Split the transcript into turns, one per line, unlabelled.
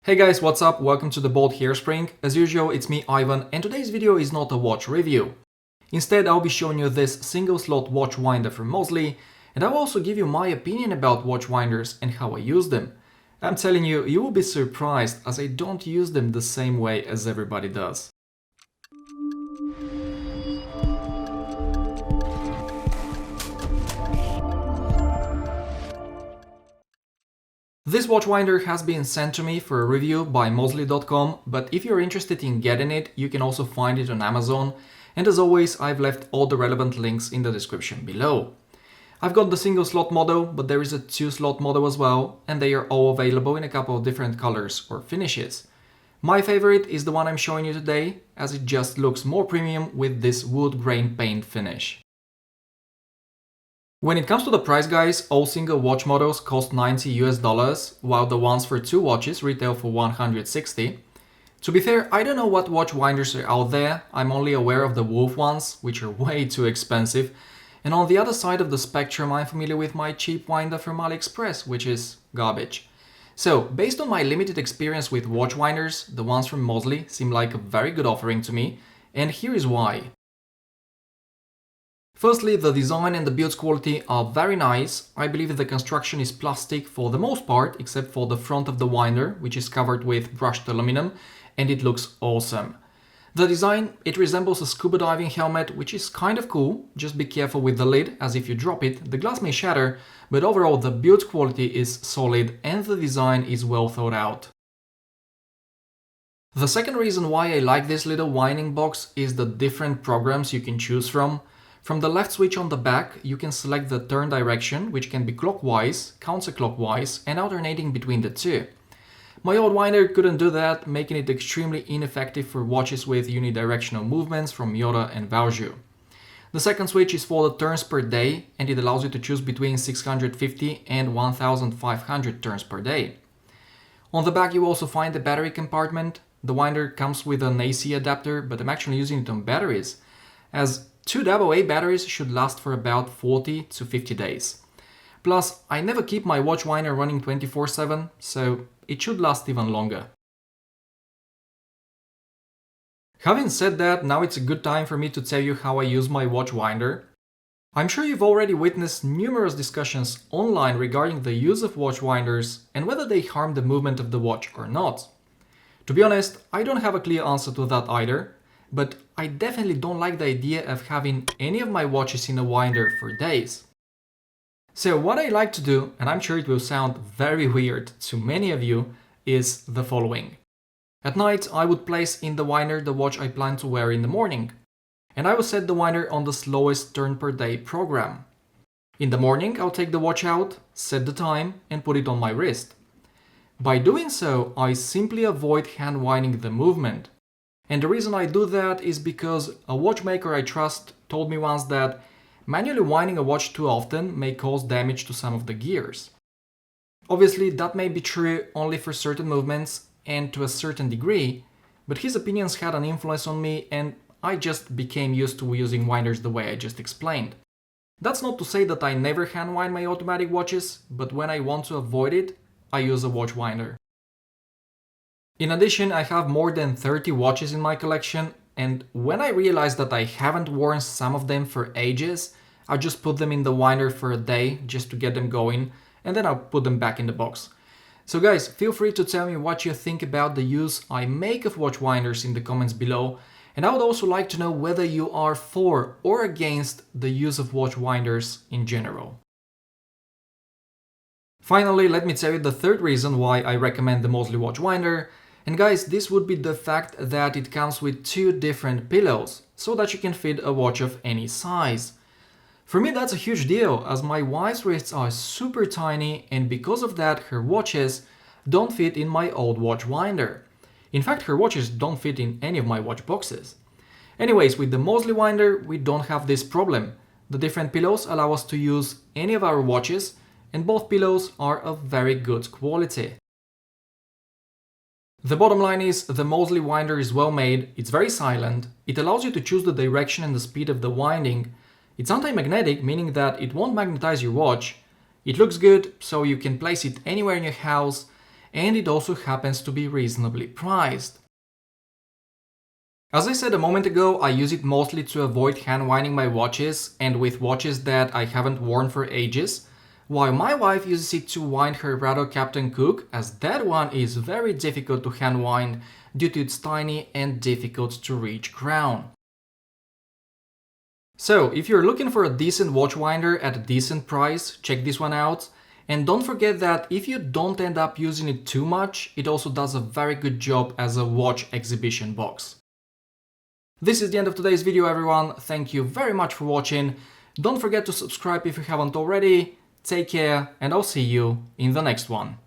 Hey guys, what's up? Welcome to the Bolt Hairspring. As usual, it's me Ivan, and today's video is not a watch review. Instead, I'll be showing you this single slot watch winder from Mozsly, and I'll also give you my opinion about watch winders and how I use them. I'm telling you, you will be surprised as I don't use them the same way as everybody does. This watch winder has been sent to me for a review by Mozsly.com, but if you're interested in getting it, you can also find it on Amazon, and as always, I've left all the relevant links in the description below. I've got the single slot model, but there is a 2-slot model as well, and they are all available in a couple of different colors or finishes. My favorite is the one I'm showing you today, as it just looks more premium with this wood grain paint finish. When it comes to the price, guys, all single watch models cost $90 while the ones for 2 watches retail for $160. To be fair, I don't know what watch winders are out there. I'm only aware of the Wolf ones, which are way too expensive. And on the other side of the spectrum, I'm familiar with my cheap winder from AliExpress, which is garbage. So, based on my limited experience with watch winders, the ones from Mozsly seem like a very good offering to me, and here is why. Firstly, the design and the build quality are very nice. I believe the construction is plastic for the most part, except for the front of the winder, which is covered with brushed aluminum, and it looks awesome. The design, it resembles a scuba diving helmet, which is kind of cool. Just be careful with the lid, as if you drop it, the glass may shatter, but overall the build quality is solid and the design is well thought out. The second reason why I like this little winding box is the different programs you can choose from. From the left switch on the back, you can select the turn direction, which can be clockwise, counterclockwise, and alternating between the two. My old winder couldn't do that, making it extremely ineffective for watches with unidirectional movements from Yoda and Valjoux. The second switch is for the turns per day, and it allows you to choose between 650 and 1500 turns per day. On the back you also find the battery compartment. The winder comes with an AC adapter, but I'm actually using it on batteries, as 2 AA batteries should last for about 40 to 50 days. Plus, I never keep my watch winder running 24/7, so it should last even longer. Having said that, now it's a good time for me to tell you how I use my watch winder. I'm sure you've already witnessed numerous discussions online regarding the use of watch winders and whether they harm the movement of the watch or not. To be honest, I don't have a clear answer to that either. But I definitely don't like the idea of having any of my watches in a winder for days. So what I like to do, and I'm sure it will sound very weird to many of you, is the following. At night I would place in the winder the watch I plan to wear in the morning, and I will set the winder on the slowest turn per day program. In the morning I'll take the watch out, set the time, and put it on my wrist. By doing so, I simply avoid hand winding the movement. And the reason I do that is because a watchmaker I trust told me once that manually winding a watch too often may cause damage to some of the gears. Obviously, that may be true only for certain movements and to a certain degree, but his opinions had an influence on me and I just became used to using winders the way I just explained. That's not to say that I never hand wind my automatic watches, but when I want to avoid it, I use a watch winder. In addition, I have more than 30 watches in my collection, and when I realize that I haven't worn some of them for ages, I just put them in the winder for a day just to get them going, and then I'll put them back in the box. So guys, feel free to tell me what you think about the use I make of watch winders in the comments below, and I would also like to know whether you are for or against the use of watch winders in general. Finally, let me tell you the third reason why I recommend the Mozsly watch winder. And guys, this would be the fact that it comes with 2 different pillows, so that you can fit a watch of any size. For me that's a huge deal, as my wife's wrists are super tiny and because of that her watches don't fit in my old watch winder. In fact, her watches don't fit in any of my watch boxes. Anyways, with the Mozsly winder we don't have this problem. The different pillows allow us to use any of our watches, and both pillows are of very good quality. The bottom line is, the Mozsly winder is well made, it's very silent, it allows you to choose the direction and the speed of the winding, it's anti-magnetic, meaning that it won't magnetize your watch, it looks good, so you can place it anywhere in your house, and it also happens to be reasonably priced. As I said a moment ago, I use it mostly to avoid hand winding my watches and with watches that I haven't worn for ages, while my wife uses it to wind her Rado Captain Cook, as that one is very difficult to hand wind due to its tiny and difficult to reach crown. So, if you're looking for a decent watch winder at a decent price, check this one out. And don't forget that if you don't end up using it too much, it also does a very good job as a watch exhibition box. This is the end of today's video, everyone. Thank you very much for watching. Don't forget to subscribe if you haven't already. Take care, and I'll see you in the next one.